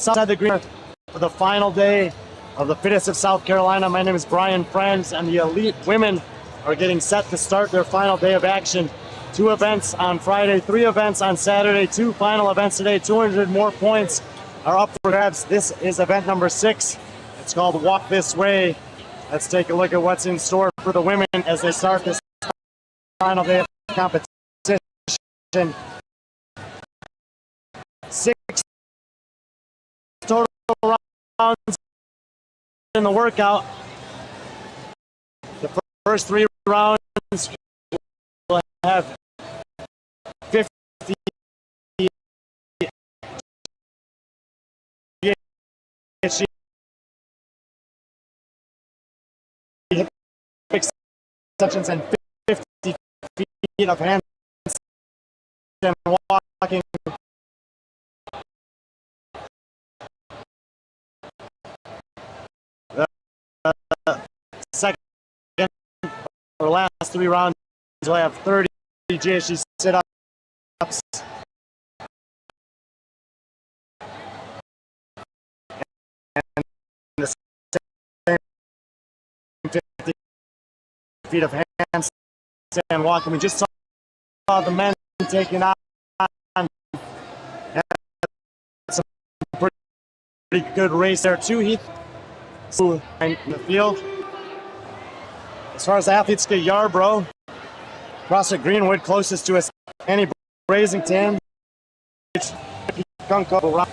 outside the green for the final day of the Fittest of South Carolina. My name is Brian Friends, and the elite women are getting set to start their final day of action. 2 events on Friday, 3 events on Saturday, 2 final events today. 200 more points are up for grabs. This is event number 6. It's called Walk This Way. Let's take a look at what's in store for the women as they start this final day of competition. 6 total rounds in the workout. The first 3 rounds will have 50 GHD Hip Extensions and 50 feet of handstand walking. The second or last 3 rounds will have 30 GHD Sit Ups and the same 50 feet of handstand walk. And we just saw the men taking on some pretty good race there. 2 heats in the field. As far as athletes get, Yarbrough, CrossFit Greenwood, closest to us, Annie Brazington, Kunko.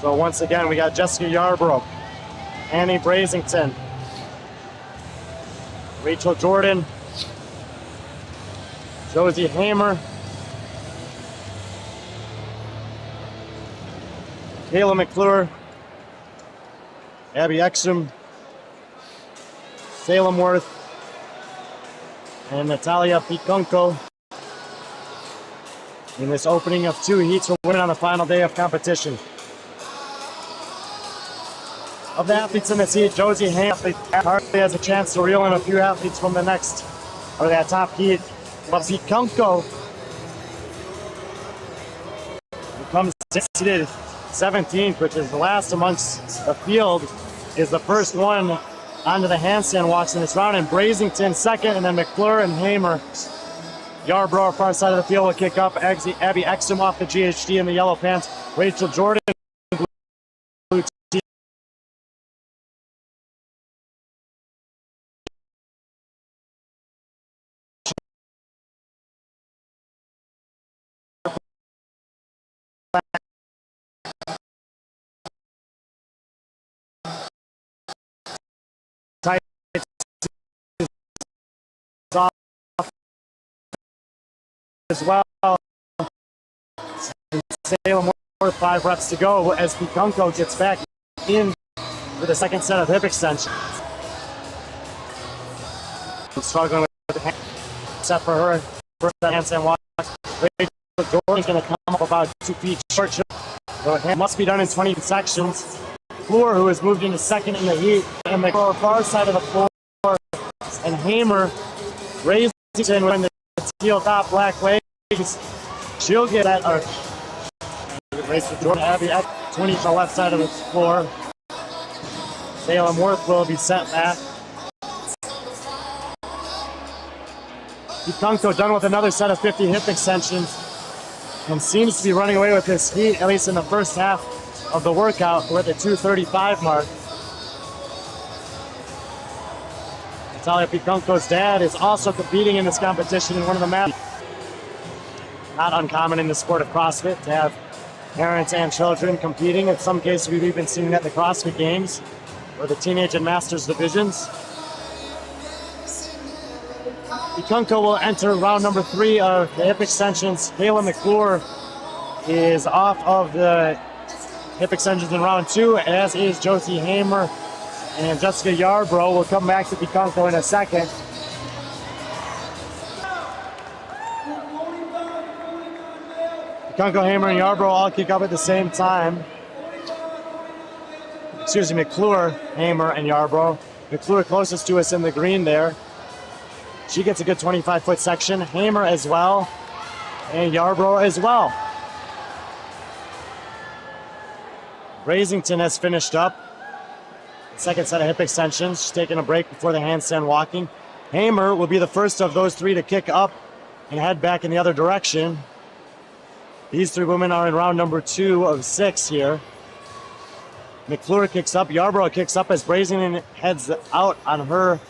So once again, we got Jessica Yarbrough, Annie Brazington, Rachel Jordan, Josie Hamer, Kayla McClure, Abby Exum, Salem Worth, and Natalia Piconco in this opening of 2 heats for women on the final day of competition. Of the athletes in this heat, Josie Hamer hardly has a chance to reel in a few athletes from the next, or that top heat. But Piconco becomes seated 17th, which is the last amongst the field, is the first one onto the handstand walks in this round, and Brazington second, and then McClure and Hamer. Yarbrough, far side of the field, will kick up. Abby Exum off the GHD in the yellow pants. Rachel Jordan, blue tee. As well. Salem Worth, 5 reps to go as Piconco gets back in for the second set of hip extensions. Struggling with the hand set for her. First handstand walk. Rachel Jordan's going to come up about 2 feet short. The hand must be done in 20 sections. Floor, who has moved into second in the heat, and the far side of the floor, and Hamer raising when the steel top black legs. She'll get that race for Jordan. Abby at 20 to the left side of the floor. Salem Worth will be set back. Piconco done with another set of 50 hip extensions and seems to be running away with this heat, at least in the first half of the workout. We're at the 2:35 mark. Natalia Piconco's dad is also competing in this competition in one of the matches. Not uncommon in the sport of CrossFit to have parents and children competing. In some cases, we've even seen that at the CrossFit Games or the Teenage and Masters divisions. Piconco will enter round number 3 of the hip extensions. Kayla McClure is off of the hip extensions in round 2, as is Josie Hamer, and Jessica Yarbrough. Will come back to Piconco in a second. Piconco, Hamer, and Yarbrough all kick up at the same time. Excuse me, McClure, Hamer, and Yarbrough. McClure closest to us in the green there. She gets a good 25-foot section. Hamer as well. And Yarbrough as well. Brazington has finished up. Second set of hip extensions. She's taking a break before the handstand walking. Hamer will be the first of those three to kick up and head back in the other direction. These three women are in round number 2 of 6 here. McClure kicks up. Yarbrough kicks up as Brazington heads out on her.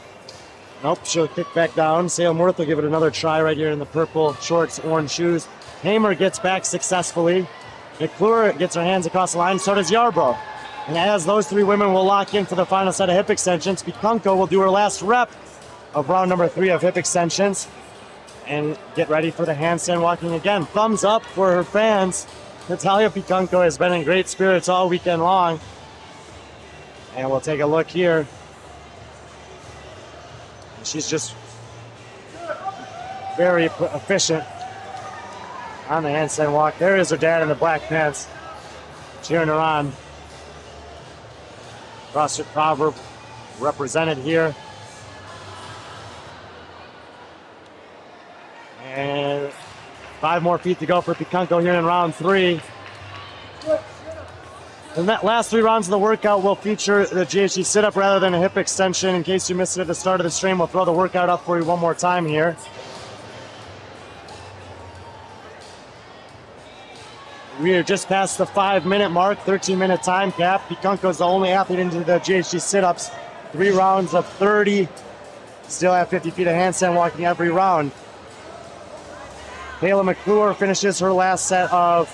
Nope, she'll kick back down. Salem Worth will give it another try right here in the purple shorts, orange shoes. Hamer gets back successfully. McClure gets her hands across the line, so does Yarbrough. And as those three women will lock in for the final set of hip extensions, Pikunko will do her last rep of round number 3 of hip extensions and get ready for the handstand walking again. Thumbs up for her fans. Natalia Pikunko has been in great spirits all weekend long. And we'll take a look here. She's just very efficient on the handstand walk. There is her dad in the black pants cheering her on. CrossFit Proverb represented here. And 5 more feet to go for Pikunko here in round 3. The last 3 rounds of the workout will feature the GHD sit up rather than a hip extension. In case you missed it at the start of the stream, we'll throw the workout up for you one more time here. We are just past the 5-minute mark, 13-minute time cap. Pikunko is the only athlete into the GHD sit-ups. 3 rounds of 30. Still have 50 feet of handstand walking every round. Kayla McClure finishes her last set of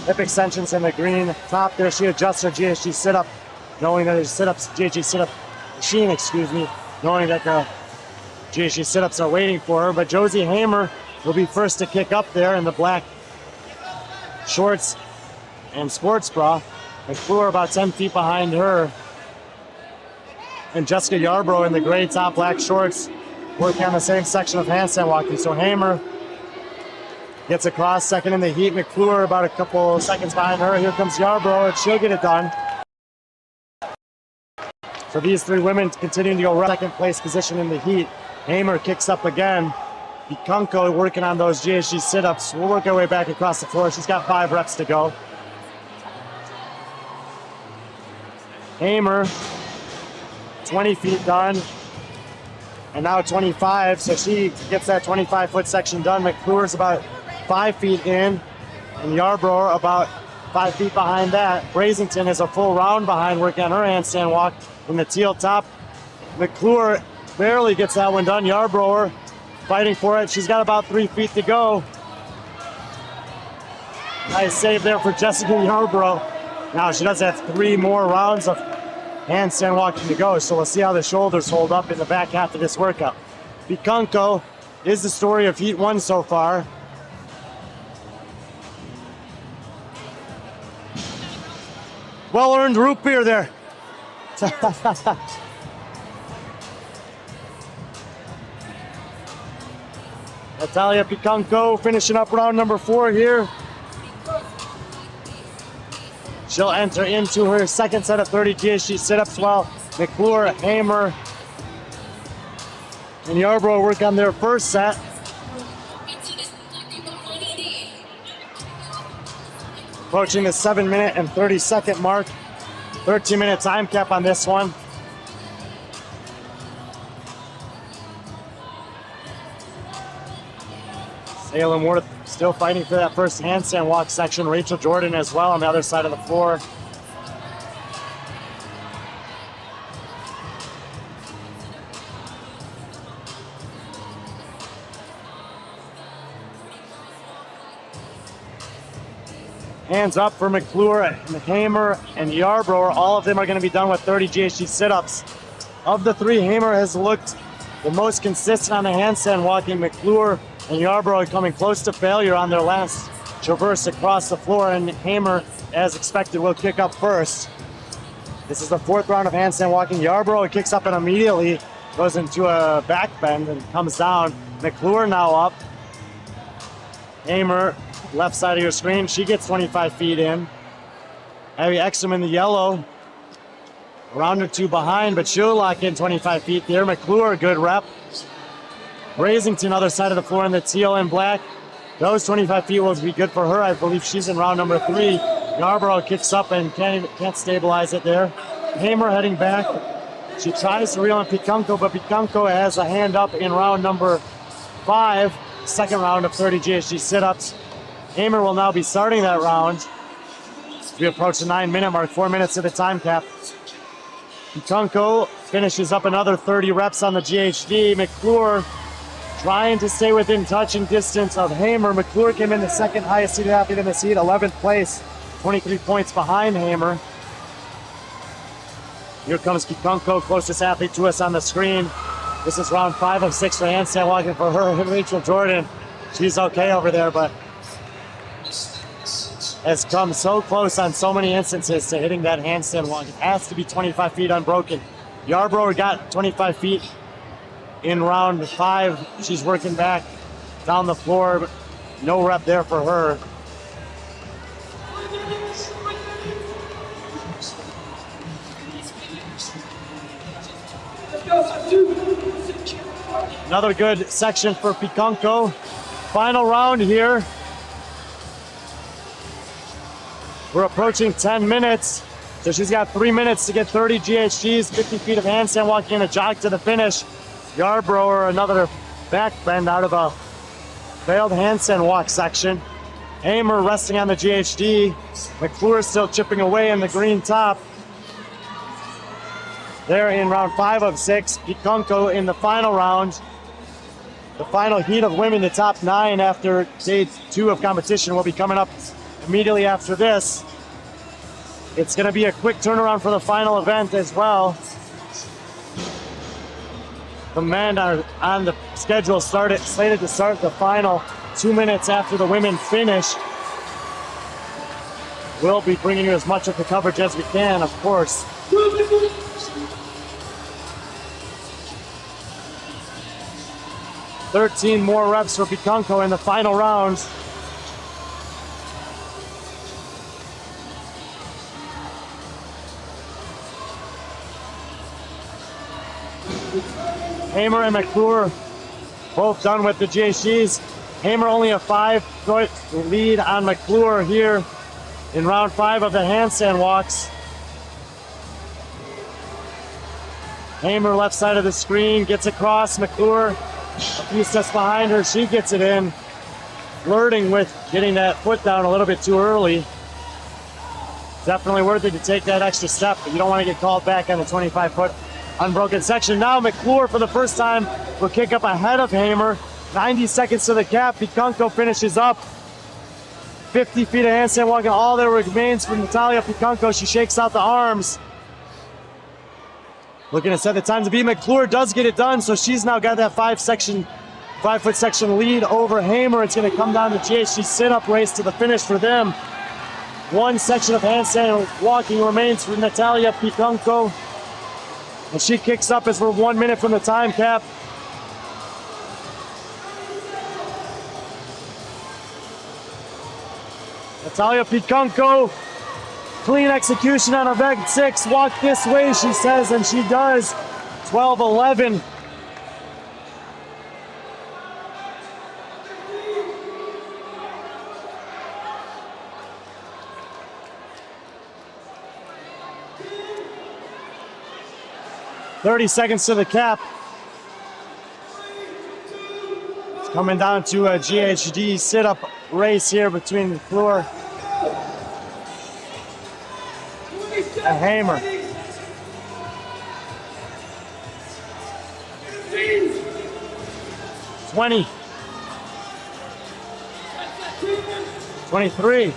hip extensions in the green top there. She adjusts her GHD sit-up, knowing that her sit-ups, GHD sit-up machine, knowing that the GHD sit-ups are waiting for her. But Josie Hamer will be first to kick up there in the black shorts and sports bra. McClure about 10 feet behind her. And Jessica Yarbrough in the gray top, black shorts, working on the same section of handstand walking. So Hamer gets across, second in the heat. McClure about a couple seconds behind her. Here comes Yarbrough, and she'll get it done. So these 3 women continuing to go right second place position in the heat. Hamer kicks up again. Pikunko working on those GHD sit-ups. We'll work our way back across the floor. She's got 5 reps to go. Hamer, 20 feet done. And now 25, so she gets that 25-foot section done. McClure's about 5 feet in, and Yarbrough about 5 feet behind that. Brazington is a full round behind, working on her handstand walk in the teal top. McClure barely gets that one done. Yarbrough fighting for it. She's got about 3 feet to go. Nice save there for Jessica Yarbrough. Now she does have 3 more rounds of handstand walking to go, so we'll see how the shoulders hold up in the back half of this workout. Pikunko is the story of Heat 1 so far. Well-earned root beer there. Natalia Pikunko finishing up round number 4 here. She'll enter into her second set of 30 GHD sit-ups while McClure, Hamer, and Yarbrough work on their first set. Approaching the 7-minute and 30-second mark. 13-minute time cap on this one. Salem Worth still fighting for that first handstand walk section. Rachel Jordan as well on the other side of the floor. Hands up for McClure and Hamer and Yarbrough. All of them are going to be done with 30 GHD sit-ups. Of the 3, Hamer has looked the most consistent on the handstand walking. McClure and Yarbrough are coming close to failure on their last traverse across the floor, and Hamer, as expected, will kick up first. This is the 4th round of handstand walking. Yarbrough kicks up and immediately goes into a back bend and comes down. McClure now up. Hamer, left side of your screen, she gets 25 feet in. Abby Exum in the yellow, a round or 2 behind, but she'll lock in 25 feet there. McClure, good rep. Brasington, other side of the floor in the teal and black. Those 25 feet will be good for her. I believe she's in round number 3. Yarborough kicks up and can't stabilize it there. Hamer heading back. She tries to reel in Pikunko, but Pikunko has a hand up in round number 5, second round of 30 GHD sit-ups. Hamer will now be starting that round. We approach the 9-minute mark, 4 minutes to the time cap. Pikunko finishes up another 30 reps on the GHD. McClure trying to stay within touching distance of Hamer. McClure came in the second highest seeded athlete in the seed, 11th place, 23 points behind Hamer. Here comes Pikunko, closest athlete to us on the screen. This is round 5 of 6 for handstand walking for her. Rachel Jordan, she's okay over there, but has come so close on so many instances to hitting that handstand walk. It has to be 25 feet unbroken. Yarborough got 25 feet in round 5. She's working back down the floor, but no rep there for her. Another good section for Pikunko. Final round here. We're approaching 10 minutes, so she's got 3 minutes to get 30 GHDs, 50 feet of handstand walking, and a jog to the finish. Yarborough, another back bend out of a failed handstand walk section. Hamer resting on the GHD. McClure still chipping away in the green top. They're in round 5 of 6. Pikunko in the final round. The final heat of women, the top 9 after day 2 of competition, will be coming up immediately after this. It's going to be a quick turnaround for the final event as well. The men are on the schedule, slated to start the final 2 minutes after the women finish. We'll be bringing you as much of the coverage as we can, of course. "13 more reps for Pikunko in the final round. Hamer and McClure both done with the GHDs. Hamer only a 5-foot lead on McClure here in round 5 of the handstand walks. Hamer left side of the screen, gets across. McClure a few steps behind her, she gets it in. Flirting with getting that foot down a little bit too early. Definitely worth it to take that extra step, but you don't want to get called back on the 25-foot unbroken section. Now McClure for the first time will kick up ahead of Hamer. 90 seconds to the cap. Pikunko finishes up. 50 feet of handstand walking, all that remains for Natalia Pikunko. She shakes out the arms. Looking to set the time to beat. McClure does get it done, so she's now got that 5-foot section lead over Hamer. It's going to come down to GHD sit-up race to the finish for them. 1 section of handstand walking remains for Natalia Pikunko. And she kicks up as we're 1 minute from the time cap. Natalia Pikunko, clean execution on event 6. Walk this way, she says, and she does. 12:11. "30 seconds to the cap." It's coming down to a GHD sit-up race here between McClure and Hamer. 20. 23.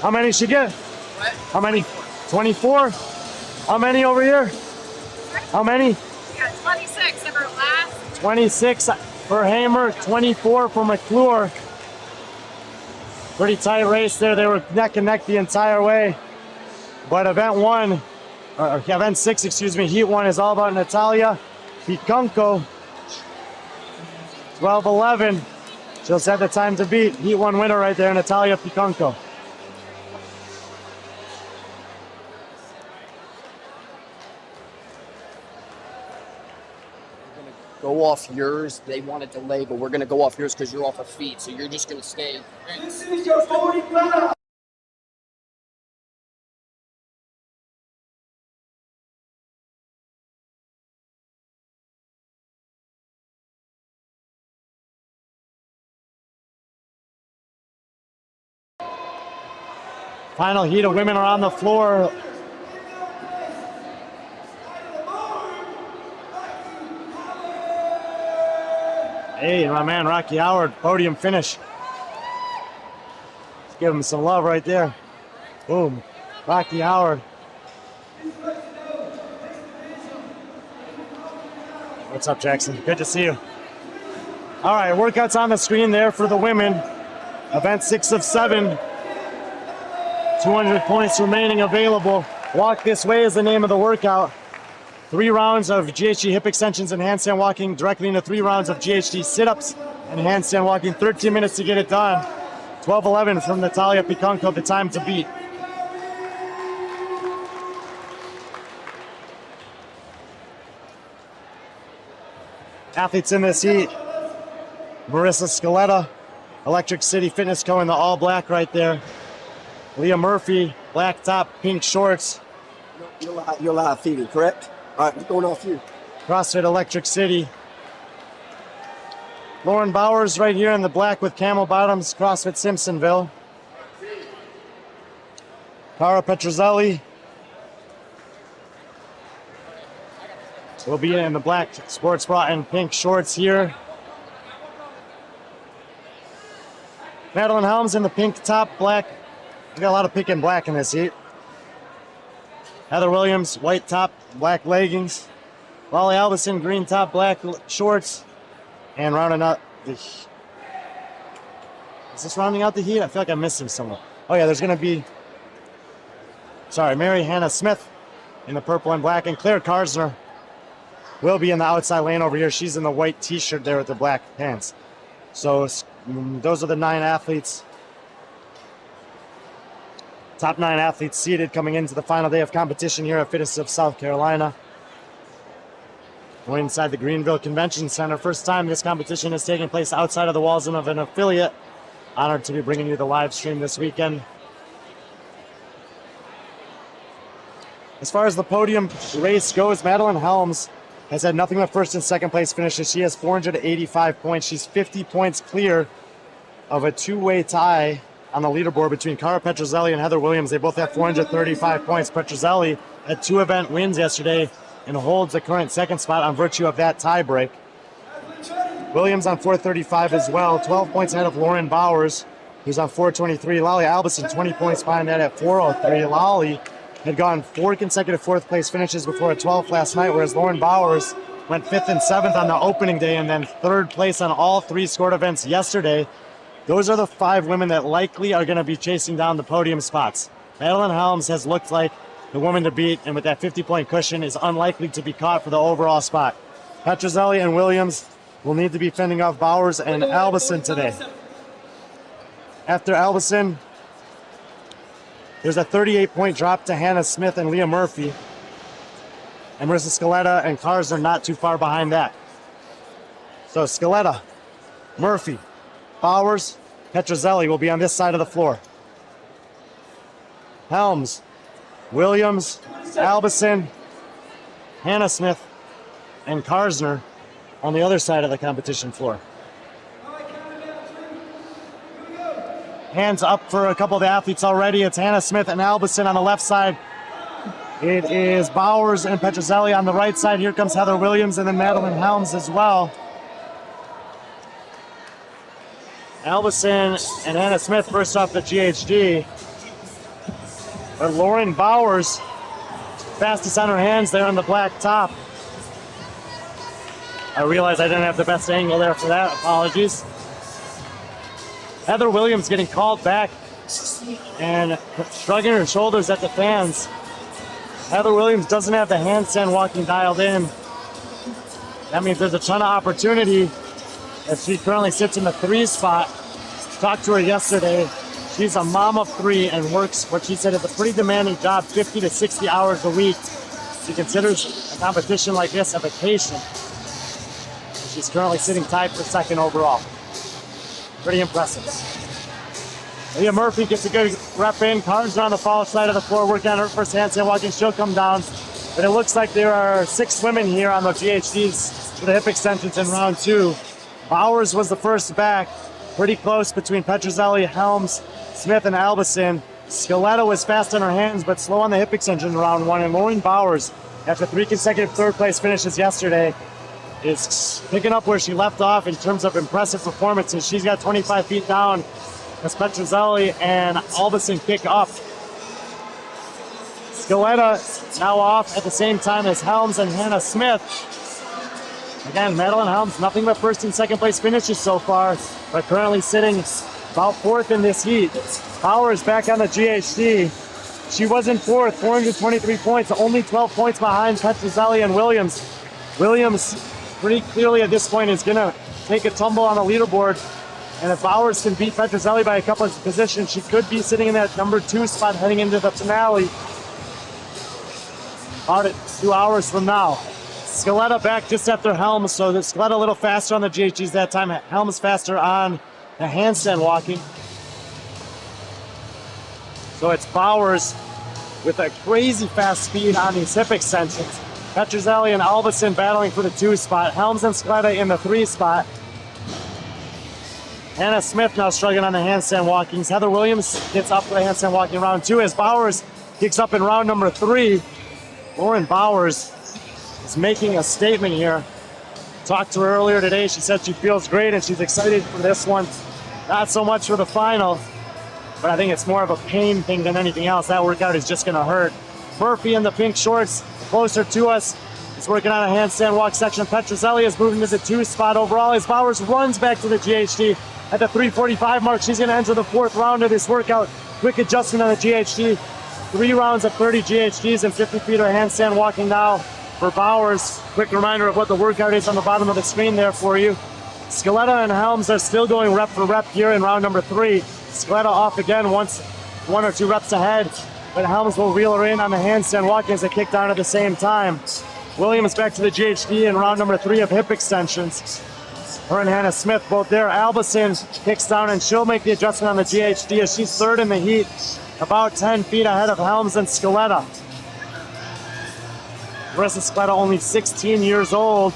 How many she get? What? How many? 24? How many over here? How many? We got 26 of our last. 26 for Hamer, 24 for McClure. Pretty tight race there. They were neck and neck the entire way. But event 6, excuse me, heat 1 is all about Natalia Pikunko. 12:11. She'll set the time to beat. Heat 1 winner right there, Natalia Pikunko. go off yours. They want to delay, but we're going to go off yours because you're off of feet. So you're just going to stay. This is your 45. Final heat of women are on the floor. Hey, my man, Rocky Howard, podium finish. Let's give him some love right there. Boom. Rocky Howard. What's up, Jackson? Good to see you. All right, workouts on the screen there for the women. Event 6 of 7. 200 points remaining available. Walk This Way is the name of the workout. 3 rounds of GHD hip extensions and handstand walking directly into 3 rounds of GHD sit ups and handstand walking. 13 minutes to get it done. 12:11 from Natalia Piconco, the time to beat. Athletes in this heat: Marissa Scaletta, Electric City Fitness Co. in the all black right there. Leah Murphy, black top, pink shorts. You're live feeding, correct? All right, we're going off you. CrossFit Electric City. Lauren Bowers right here in the black with camel bottoms, CrossFit Simpsonville. Cara Petrozelli will be in the black sports bra and pink shorts here. Madeline Helms in the pink top, black. We got a lot of pink and black in this heat. Heather Williams, white top, black leggings. Lolly Albison, green top, black shorts. And rounding out the... Is this rounding out the heat? I feel like I missed him somewhere. Oh yeah, there's going to be... Sorry, Mary Hannah Smith in the purple and black. And Claire Karsner will be in the outside lane over here. She's in the white t-shirt there with the black pants. So those are the 9 athletes. Top 9 athletes seeded coming into the final day of competition here at FITTEST of South Carolina. We're inside the Greenville Convention Center. First time this competition is taking place outside of the walls of an affiliate. Honored to be bringing you the live stream this weekend. As far as the podium race goes, Madeline Helms has had nothing but first and second place finishes. She has 485 points. She's 50 points clear of a 2-way tie on the leaderboard between Cara Petrozelli and Heather Williams. They both have 435 points. Petrozelli had 2 event wins yesterday and holds the current second spot on virtue of that tie break. Williams on 435 as well, 12 points ahead of Lauren Bowers, who's on 423. Lolly Albison, 20 points behind that at 403. Lolly had gone 4 consecutive 4th place finishes before a 12th last night, whereas Lauren Bowers went 5th and 7th on the opening day and then 3rd place on all 3 scored events yesterday. Those are the 5 women that likely are going to be chasing down the podium spots. Madeline Helms has looked like the woman to beat, and with that 50-point cushion is unlikely to be caught for the overall spot. Petrozelli and Williams will need to be fending off Bowers and Albison today. After Albison, there's a 38-point drop to Hannah Smith and Leah Murphy. And Marissa Scaletta and Cars are not too far behind that. So Scaletta, Murphy, Bowers, Petrozelli will be on this side of the floor. Helms, Williams, Albison, Hannah Smith, and Karsner on the other side of the competition floor. Hands up for a couple of the athletes already. It's Hannah Smith and Albison on the left side. It is Bowers and Petrozelli on the right side. Here comes Heather Williams and then Madeline Helms as well. Albison and Hannah Smith first off the GHD. But Lauren Bowers, fastest on her hands there on the black top. I realized I didn't have the best angle there for that. Apologies. Heather Williams getting called back and shrugging her shoulders at the fans. Heather Williams doesn't have the handstand walking dialed in. That means there's a ton of opportunity as she currently sits in the 3 spot. Talked to her yesterday. She's a mom of 3 and works what she said is a pretty demanding job, 50 to 60 hours a week. She considers a competition like this a vacation. She's currently sitting tied for second overall. Pretty impressive. Leah Murphy gets a good rep in. Carnes are on the far side of the floor working on her first handstand walking. She'll come down. But it looks like there are 6 women here on the GHDs for the hip extensions in round 2. Bowers was the first back. Pretty close between Petrozelli, Helms, Smith, and Albison. Scaletta was fast on her hands, but slow on the hip extension in round 1. And Lauren Bowers, after 3 consecutive third-place finishes yesterday, is picking up where she left off in terms of impressive performances. She's got 25 feet down as Petrozelli and Albison kick up. Scaletta now off at the same time as Helms and Hannah Smith. Again, Madeline Helms, nothing but first and second place finishes so far, but currently sitting about 4th in this heat. Bowers back on the GHD. She was in 4th, 423 points, only 12 points behind Petrozelli and Williams. Williams pretty clearly at this point is gonna take a tumble on the leaderboard. And if Bowers can beat Petrozelli by a couple of positions, she could be sitting in that number 2 spot heading into the finale about 2 hours from now. Scaletta back just after Helms, so the Scaletta a little faster on the GHGs that time. Helms faster on the handstand walking. So it's Bowers with a crazy fast speed on these hip extensions. Petrozelli and Albison battling for the 2 spot. Helms and Scaletta in the 3 spot. Hannah Smith now struggling on the handstand walkings. Heather Williams gets up for the handstand walking round 2 as Bowers kicks up in round number 3. Lauren Bowers is making a statement here. Talked to her earlier today. She said she feels great and she's excited for this one. Not so much for the final, but I think it's more of a pain thing than anything else. That workout is just gonna hurt. Murphy in the pink shorts, closer to us. He's working on a handstand walk section. Petrozelli is moving to the 2 spot overall as Bowers runs back to the GHD at the 3:45 mark. She's gonna enter the 4th round of this workout. Quick adjustment on the GHD. 3 rounds of 30 GHDs and 50 feet of handstand walking now for Bowers. Quick reminder of what the workout is on the bottom of the screen there for you. Scaletta and Helms are still going rep for rep here in round number 3. Scaletta off again, 1 or 2 reps ahead, but Helms will reel her in on the handstand walking as they kick down at the same time. Williams back to the GHD in round number 3 of hip extensions. Her and Hannah Smith both there. Albison kicks down and she'll make the adjustment on the GHD as she's 3rd in the heat, about 10 feet ahead of Helms and Scaletta. Marissa Scaletta only 16 years old.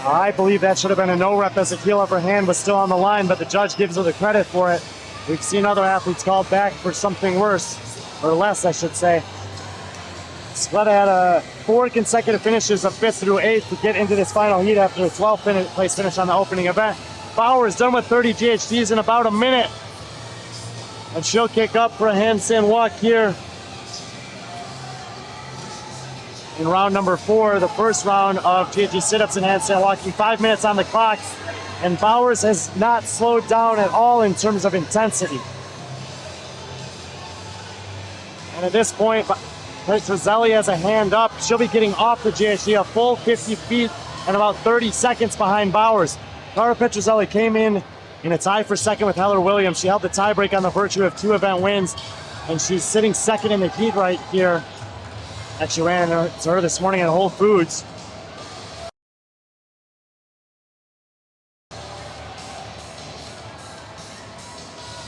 I believe that should have been a no rep as the heel of her hand was still on the line, but the judge gives her the credit for it. We've seen other athletes called back for something worse, or less, I should say. Scaletta had 4 consecutive finishes of 5th through 8th to get into this final heat after a 12th place finish on the opening event. Bowers done with 30 GHDs in about a minute. And she'll kick up for a handstand walk here in round number 4, the first round of GHD Sit Ups and handstand walking. 5 minutes on the clock. And Bowers has not slowed down at all in terms of intensity. And at this point, Petrozelli has a hand up. She'll be getting off the GHD a full 50 feet and about 30 seconds behind Bowers. Cara Petrozelli came in a tie for second with Heather Williams. She held the tiebreak on the virtue of 2 event wins, and she's sitting second in the heat right here. Actually ran to her this morning at Whole Foods.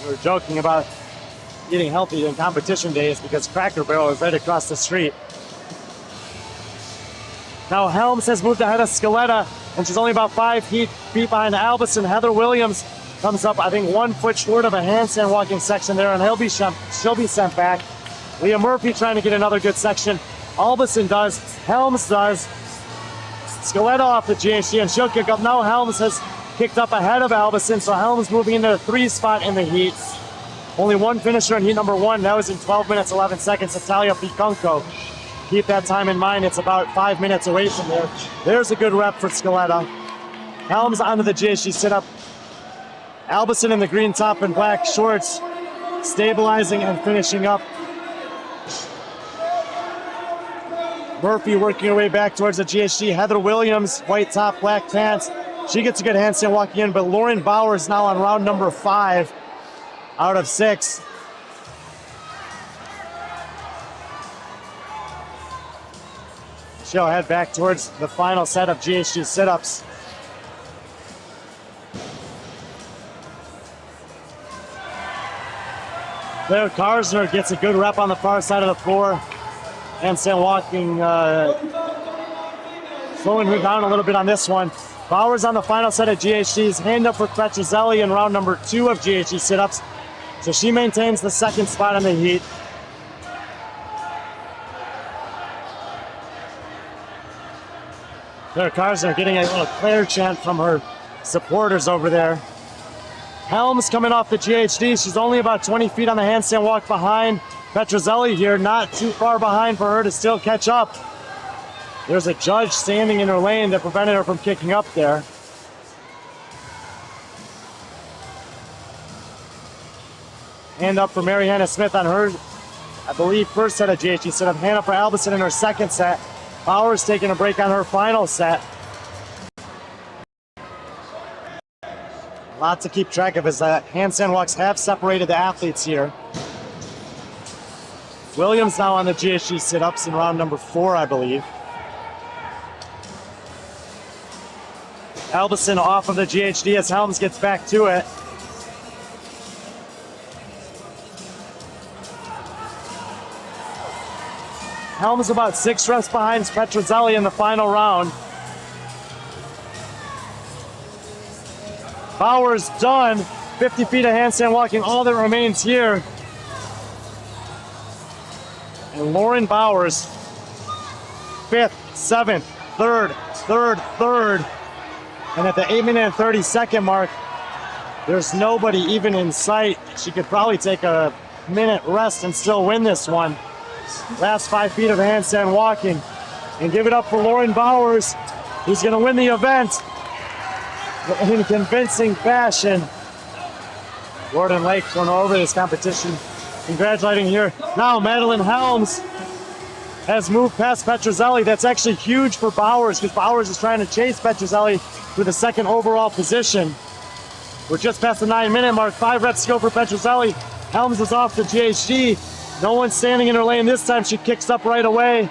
We were joking about eating healthy in competition days because Cracker Barrel is right across the street. Now Helms has moved ahead of Scaletta, and she's only about 5 feet behind Albison. Heather Williams comes up, I think, 1 foot short of a handstand walking section there, and she'll be sent back. Leah Murphy trying to get another good section. Albison does, Helms does. Scaletta off the GHD, and she'll kick up. Now Helms has kicked up ahead of Albison, so Helms moving into the 3 spot in the heat. Only 1 finisher in heat number 1. That was in 12 minutes, 11 seconds. Natalia Piconco. Keep that time in mind. It's about 5 minutes away from there. There's a good rep for Scaletta. Helms onto the GHD sit up. Albison in the green top and black shorts, stabilizing and finishing up. Murphy working her way back towards the GHD. Heather Williams, white top, black pants. She gets a good handstand walking in, but Lauren Bowers now on round number 5 out of 6. She'll head back towards the final set of GHD sit-ups. There, Karsner gets a good rep on the far side of the floor. Handstand walking, slowing her down a little bit on this one. Bowers on the final set of GHDs. Hand up for Petrozelli in round number 2 of GHD sit-ups. So she maintains the second spot in the heat. There, Karsner getting a little Claire chant from her supporters over there. Helms coming off the GHD. She's only about 20 feet on the handstand walk behind Petrozelli here. Not too far behind for her to still catch up. There's a judge standing in her lane that prevented her from kicking up there. Hand up for Mary Hannah Smith on her, I believe, first set of GHD sit-up. Hand up for Albison in her second set. Bowers taking a break on her final set. A lot to keep track of as handstand walks have separated the athletes here. Williams now on the GHD sit-ups in round number 4, I believe. Albison off of the GHD as Helms gets back to it. Helms about 6 reps behind Petrozelli in the final round. Bowers done. 50 feet of handstand walking, all that remains here. And Lauren Bowers, 5th, 7th, 3rd, 3rd, 3rd. And at the 8-minute and 30-second mark, there's nobody even in sight. She could probably take a minute rest and still win this one. Last 5 feet of handstand walking. And give it up for Lauren Bowers, who's going to win the event in convincing fashion. Gordon Lake going over this competition. Congratulating here. Now Madeline Helms has moved past Petrozelli. That's actually huge for Bowers because Bowers is trying to chase Petrozelli for the second overall position. We're just past the 9-minute mark. 5 reps to go for Petrozelli. Helms is off the GHD. No one's standing in her lane this time. She kicks up right away.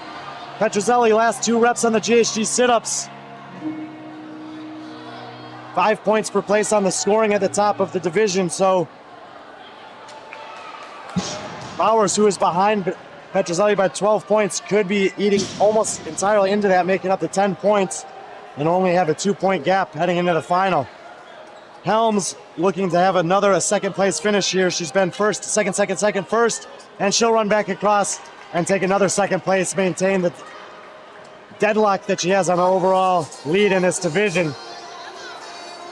Petrozelli, last 2 reps on the GHD sit-ups. 5 points per place on the scoring at the top of the division. So Bowers, who is behind Petrozelli by 12 points, could be eating almost entirely into that, making up the 10 points, and only have a 2-point gap heading into the final. Helms looking to have a second place finish here. She's been first, second, first, and she'll run back across and take another second place, maintain the deadlock that she has on her overall lead in this division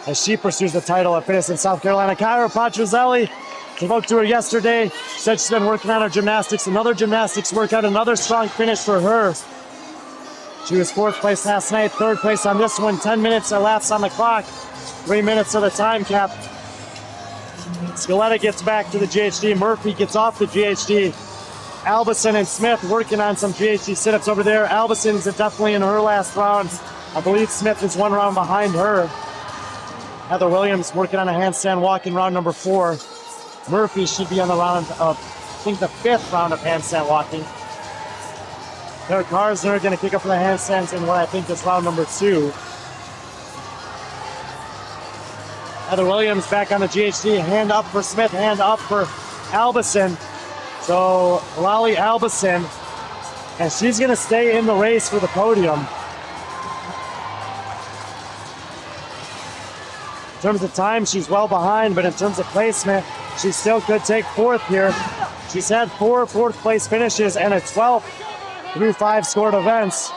as she pursues the title at FITTEST in South Carolina. Kyra Petrozelli, spoke to her yesterday, said she's been working on her gymnastics, another gymnastics workout, another strong finish for her. She was 4th place last night, 3rd place on this one, 10 minutes elapsed on the clock, 3 minutes of the time cap. Scaletta gets back to the GHD, Murphy gets off the GHD. Albison and Smith working on some GHD sit-ups over there. Albison's definitely in her last round. I believe Smith is 1 round behind her. Heather Williams working on a handstand walk in round number 4. Murphy should be on the round of, I think, the 5th round of handstand walking. Their cars are going to kick up for the handstands in what I think is round number 2. Heather Williams back on the GHD. Hand up for Smith, hand up for Albison. So Lolly Albison, and she's going to stay in the race for the podium. In terms of time, she's well behind, but in terms of placement, she still could take 4th here. She's had 4 4th place finishes and a 12th through 5 scored events.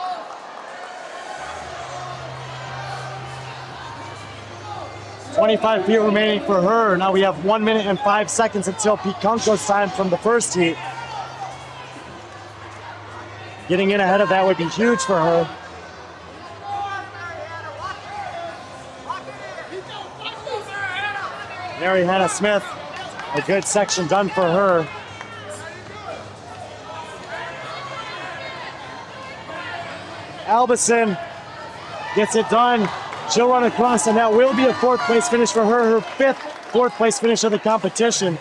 .25 feet remaining for her. Now we have 1 minute and 5 seconds until Pete Kunko's time from the first heat. Getting in ahead of that would be huge for her. Mary Hannah Smith, a good section done for her. Albison gets it done. She'll run across, and that will be a 4th place finish for her, her 5th 4th place finish of the competition.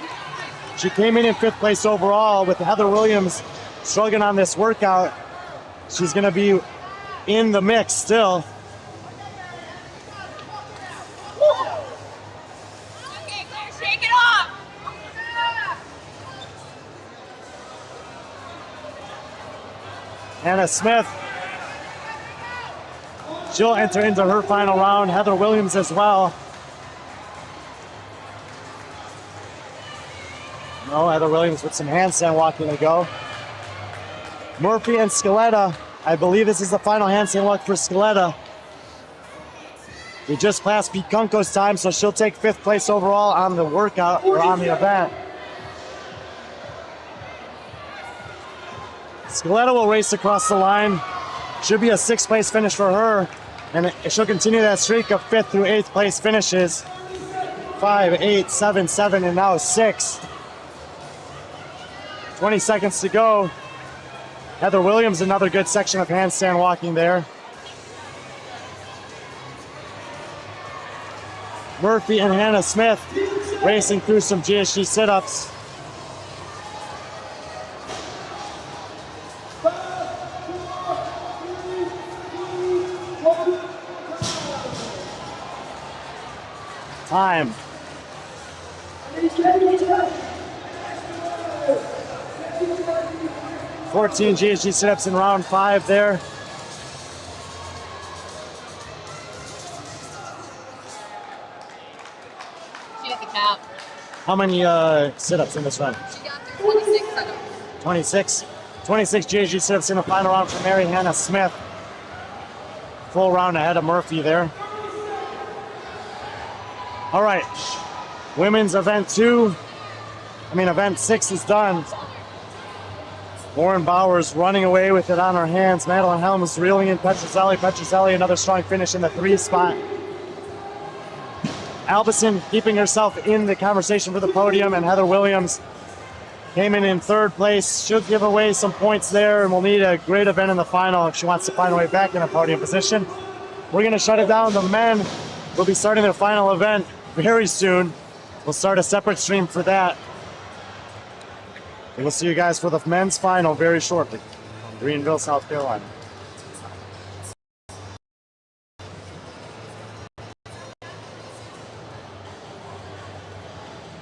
She came in 5th place overall with Heather Williams struggling on this workout. She's going to be in the mix still. Hannah Smith. She'll enter into her final round. Heather Williams as well. No, Heather Williams with some handstand walking to go. Murphy and Scaletta. I believe this is the final handstand walk for Scaletta. We just passed Pete Kunko's time, so she'll take 5th place overall on the workout or on the event. Scaletta will race across the line. Should be a 6th place finish for her, and she'll continue that streak of 5th through 8th place finishes. 5, 8, 7, 7, and now 6. 20 seconds to go. Heather Williams, another good section of handstand walking there. Murphy and Hannah Smith racing through some GHD sit-ups. Time. 14 GHD sit-ups in round 5 there. She hit the cap. How many sit-ups in this run? She got through 26 sit-ups. 26. 26 GHD sit-ups in the final round for Mary Hannah Smith. Full round ahead of Murphy there. All right, women's event 6 is done. Lauren Bowers running away with it on her hands. Madeline Helms reeling in Petrozelli. Petrozelli, another strong finish in the 3 spot. Albison keeping herself in the conversation for the podium, and Heather Williams came in 3rd place. She'll give away some points there, and we'll need a great event in the final if she wants to find her way back in a podium position. We're going to shut it down. The men will be starting their final event very soon. We'll start a separate stream for that. And we'll see you guys for the men's final very shortly from Greenville, South Carolina.